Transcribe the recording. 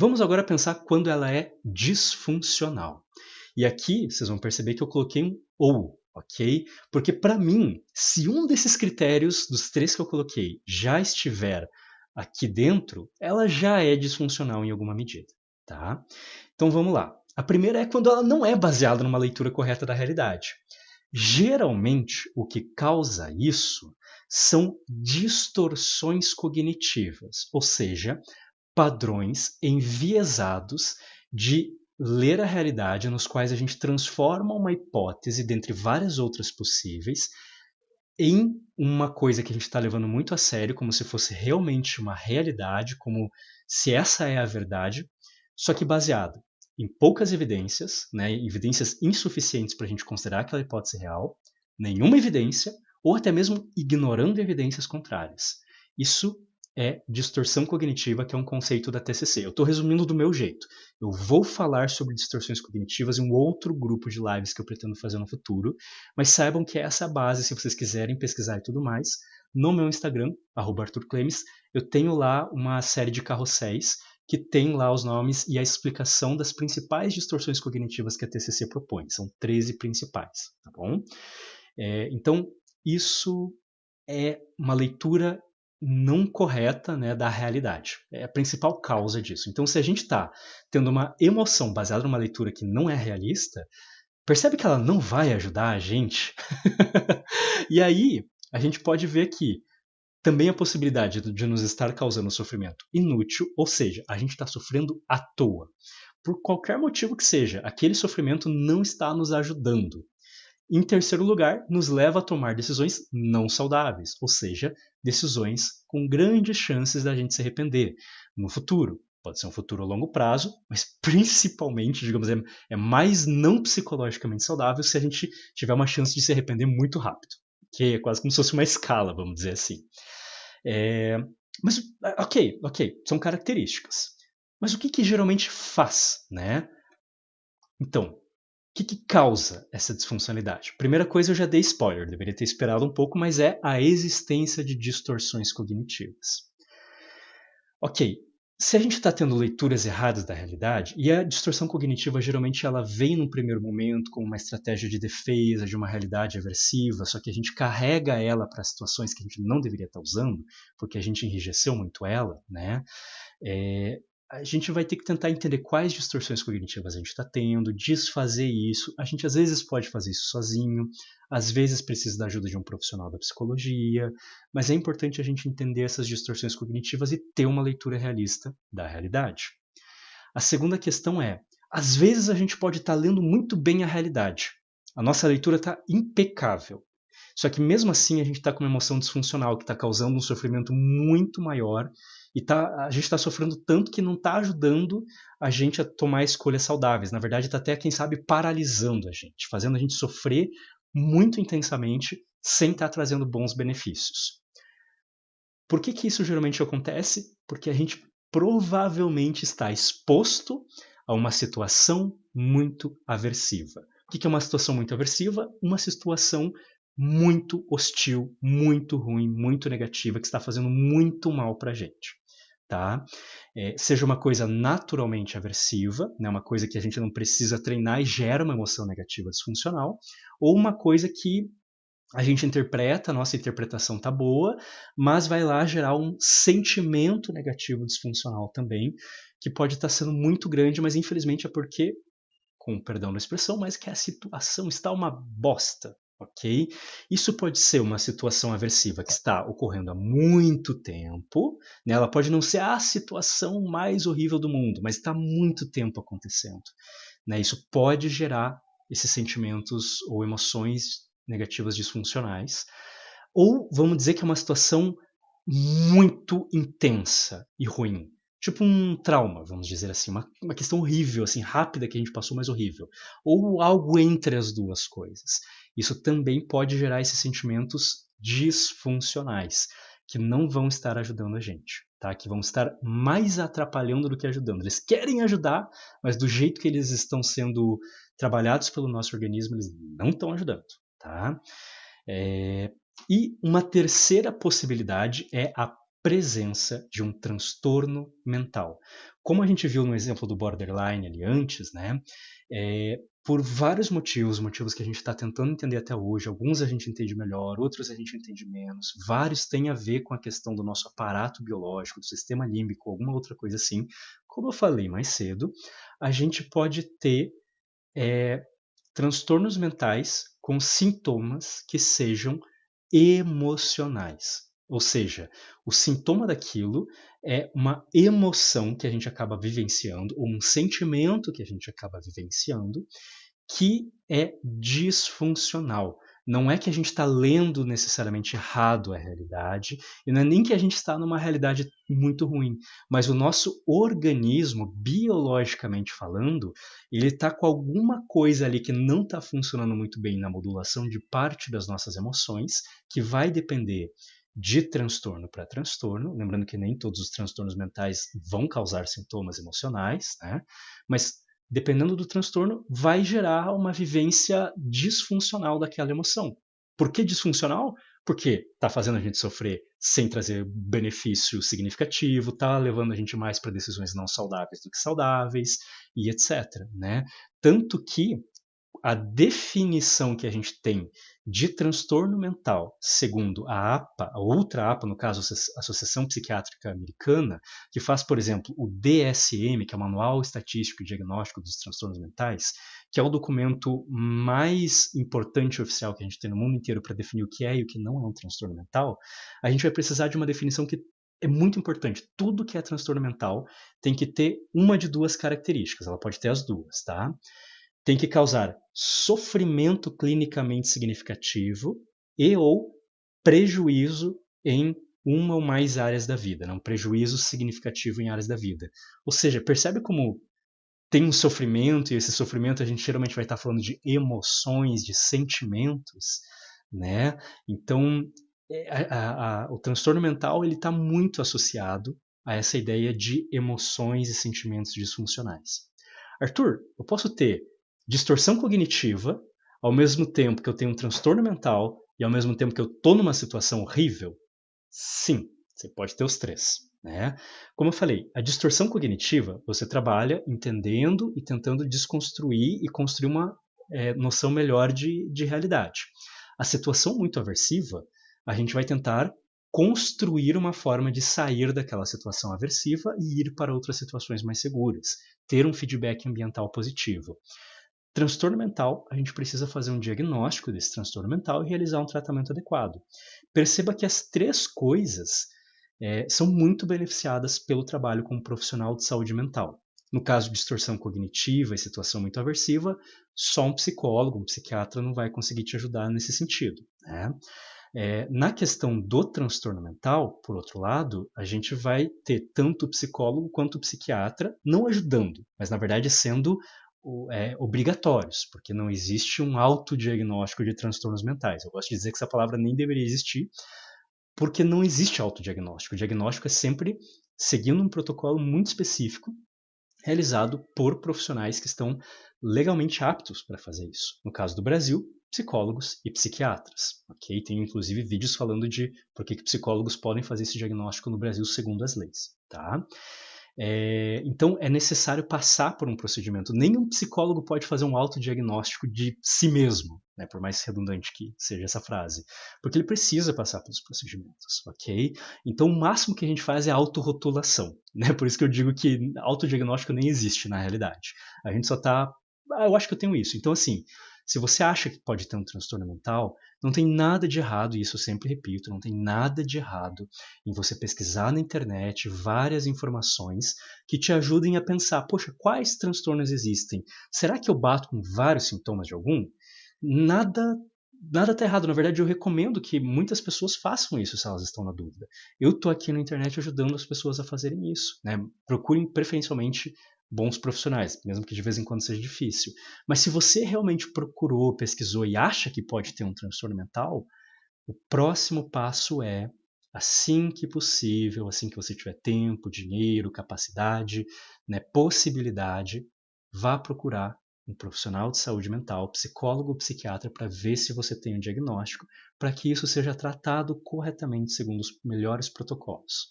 Vamos agora pensar quando ela é disfuncional. E aqui vocês vão perceber que eu coloquei um ou, ok? Porque para mim, se um desses critérios dos 3 que eu coloquei já estiver aqui dentro, ela já é disfuncional em alguma medida, tá? Então vamos lá. A primeira é quando ela não é baseada numa leitura correta da realidade. Geralmente, o que causa isso são distorções cognitivas, ou seja, padrões enviesados de ler a realidade, nos quais a gente transforma uma hipótese, dentre várias outras possíveis, em uma coisa que a gente está levando muito a sério, como se fosse realmente uma realidade, como se essa é a verdade, só que baseado em poucas evidências, né, evidências insuficientes para a gente considerar aquela hipótese real, nenhuma evidência, ou até mesmo ignorando evidências contrárias. Isso é distorção cognitiva, que é um conceito da TCC. Eu estou resumindo do meu jeito. Eu vou falar sobre distorções cognitivas em um outro grupo de lives que eu pretendo fazer no futuro, mas saibam que essa é a base, se vocês quiserem pesquisar e tudo mais. No meu Instagram, @ArthurClemes, eu tenho lá uma série de carrosséis que tem lá os nomes e a explicação das principais distorções cognitivas que a TCC propõe. São 13 principais, tá bom? Então, isso é uma leitura não correta, né, da realidade. É a principal causa disso. Então, se a gente está tendo uma emoção baseada numa leitura que não é realista, percebe que ela não vai ajudar a gente? E aí, a gente pode ver que também a possibilidade de nos estar causando sofrimento inútil, ou seja, a gente está sofrendo à toa. Por qualquer motivo que seja, aquele sofrimento não está nos ajudando. Em terceiro lugar, nos leva a tomar decisões não saudáveis, ou seja, decisões com grandes chances da gente se arrepender no futuro. Pode ser um futuro a longo prazo, mas principalmente, digamos, é mais não psicologicamente saudável se a gente tiver uma chance de se arrepender muito rápido. Que é quase como se fosse uma escala, vamos dizer assim. Mas, ok, são características. Mas o que geralmente faz, né? Então, que causa essa disfuncionalidade? Primeira coisa, eu já dei spoiler, deveria ter esperado um pouco, mas é a existência de distorções cognitivas. Ok, se a gente está tendo leituras erradas da realidade, e a distorção cognitiva geralmente ela vem num primeiro momento como uma estratégia de defesa de uma realidade aversiva, só que a gente carrega ela para situações que a gente não deveria estar usando, porque a gente enrijeceu muito ela, né? A gente vai ter que tentar entender quais distorções cognitivas a gente está tendo, desfazer isso. A gente às vezes pode fazer isso sozinho, às vezes precisa da ajuda de um profissional da psicologia, mas é importante a gente entender essas distorções cognitivas e ter uma leitura realista da realidade. A segunda questão é, às vezes a gente pode estar lendo muito bem a realidade. A nossa leitura está impecável. Só que mesmo assim a gente está com uma emoção disfuncional que está causando um sofrimento muito maior e a gente está sofrendo tanto que não está ajudando a gente a tomar escolhas saudáveis. Na verdade, está até, quem sabe, paralisando a gente, fazendo a gente sofrer muito intensamente sem estar trazendo bons benefícios. Por que isso geralmente acontece? Porque a gente provavelmente está exposto a uma situação muito aversiva. O que é uma situação muito aversiva? Uma situação muito hostil, muito ruim, muito negativa, que está fazendo muito mal para a gente. Tá? Seja uma coisa naturalmente aversiva, né, uma coisa que a gente não precisa treinar e gera uma emoção negativa disfuncional, ou uma coisa que a gente interpreta, a nossa interpretação está boa, mas vai lá gerar um sentimento negativo disfuncional também, que pode estar sendo muito grande, mas infelizmente é porque, com perdão da expressão, mas que a situação está uma bosta, ok? Isso pode ser uma situação aversiva que está ocorrendo há muito tempo, né? Ela pode não ser a situação mais horrível do mundo, mas está há muito tempo acontecendo, né? Isso pode gerar esses sentimentos ou emoções negativas disfuncionais, ou vamos dizer que é uma situação muito intensa e ruim. Tipo um trauma, vamos dizer assim, uma questão horrível, assim, rápida que a gente passou, mas horrível. Ou algo entre as duas coisas. Isso também pode gerar esses sentimentos disfuncionais, que não vão estar ajudando a gente, tá? Que vão estar mais atrapalhando do que ajudando. Eles querem ajudar, mas do jeito que eles estão sendo trabalhados pelo nosso organismo, eles não estão ajudando, tá? E uma terceira possibilidade é a presença de um transtorno mental. como a gente viu no exemplo do borderline ali antes, né, por vários motivos que a gente está tentando entender até hoje, alguns a gente entende melhor, outros a gente entende menos, vários têm a ver com a questão do nosso aparato biológico, do sistema límbico, alguma outra coisa assim. Como eu falei mais cedo, a gente pode ter transtornos mentais com sintomas que sejam emocionais. Ou seja, o sintoma daquilo é uma emoção que a gente acaba vivenciando, ou um sentimento que a gente acaba vivenciando, que é disfuncional. Não é que a gente está lendo necessariamente errado a realidade, e não é nem que a gente está numa realidade muito ruim, mas o nosso organismo, biologicamente falando, ele está com alguma coisa ali que não está funcionando muito bem na modulação de parte das nossas emoções, que vai depender de transtorno para transtorno, lembrando que nem todos os transtornos mentais vão causar sintomas emocionais, né? Mas dependendo do transtorno, vai gerar uma vivência disfuncional daquela emoção. Por que disfuncional? Porque está fazendo a gente sofrer sem trazer benefício significativo, está levando a gente mais para decisões não saudáveis do que saudáveis, e etc. Né? Tanto que a definição que a gente tem de transtorno mental, segundo a APA, a outra APA, no caso a Associação Psiquiátrica Americana, que faz, por exemplo, o DSM, que é o Manual Estatístico e Diagnóstico dos Transtornos Mentais, que é o documento mais importante e oficial que a gente tem no mundo inteiro para definir o que é e o que não é um transtorno mental, a gente vai precisar de uma definição que é muito importante. Tudo que é transtorno mental tem que ter uma de duas características, ela pode ter as duas, tá? Tem que causar sofrimento clinicamente significativo e ou prejuízo em uma ou mais áreas da vida, né? Um prejuízo significativo em áreas da vida. Ou seja, percebe como tem um sofrimento, e esse sofrimento a gente geralmente vai estar falando de emoções, de sentimentos, né? Então, o transtorno mental ele está muito associado a essa ideia de emoções e sentimentos disfuncionais. Arthur, eu posso ter distorção cognitiva, ao mesmo tempo que eu tenho um transtorno mental e ao mesmo tempo que eu estou numa situação horrível? Sim, você pode ter os três. Né? Como eu falei, a distorção cognitiva você trabalha entendendo e tentando desconstruir e construir uma noção melhor de realidade. A situação muito aversiva, a gente vai tentar construir uma forma de sair daquela situação aversiva e ir para outras situações mais seguras, ter um feedback ambiental positivo. Transtorno mental, a gente precisa fazer um diagnóstico desse transtorno mental e realizar um tratamento adequado. Perceba que as três coisas são muito beneficiadas pelo trabalho com um profissional de saúde mental. No caso de distorção cognitiva e situação muito aversiva, só um psicólogo, um psiquiatra não vai conseguir te ajudar nesse sentido. Né? Na questão do transtorno mental, por outro lado, a gente vai ter tanto o psicólogo quanto o psiquiatra não ajudando, mas na verdade sendo obrigatórios, porque não existe um autodiagnóstico de transtornos mentais. Eu gosto de dizer que essa palavra nem deveria existir, porque não existe autodiagnóstico. O diagnóstico é sempre seguindo um protocolo muito específico, realizado por profissionais que estão legalmente aptos para fazer isso. No caso do Brasil, psicólogos e psiquiatras. Okay? Tem inclusive vídeos falando de por que psicólogos podem fazer esse diagnóstico no Brasil segundo as leis. Tá? Então é necessário passar por um procedimento. Nenhum psicólogo pode fazer um autodiagnóstico de si mesmo, né, por mais redundante que seja essa frase, porque ele precisa passar pelos procedimentos, ok? Então o máximo que a gente faz é autorrotulação, né? Por isso que eu digo que autodiagnóstico nem existe na realidade. A gente só está, eu acho que eu tenho isso. Então assim, se você acha que pode ter um transtorno mental, não tem nada de errado, e isso eu sempre repito, não tem nada de errado em você pesquisar na internet várias informações que te ajudem a pensar, poxa, quais transtornos existem? Será que eu bato com vários sintomas de algum? Nada está errado. Na verdade, eu recomendo que muitas pessoas façam isso se elas estão na dúvida. Eu estou aqui na internet ajudando as pessoas a fazerem isso. Né? Procurem preferencialmente bons profissionais, mesmo que de vez em quando seja difícil. Mas se você realmente procurou, pesquisou e acha que pode ter um transtorno mental, o próximo passo é, assim que possível, assim que você tiver tempo, dinheiro, capacidade, né, possibilidade, vá procurar um profissional de saúde mental, psicólogo ou psiquiatra, para ver se você tem um diagnóstico, para que isso seja tratado corretamente segundo os melhores protocolos.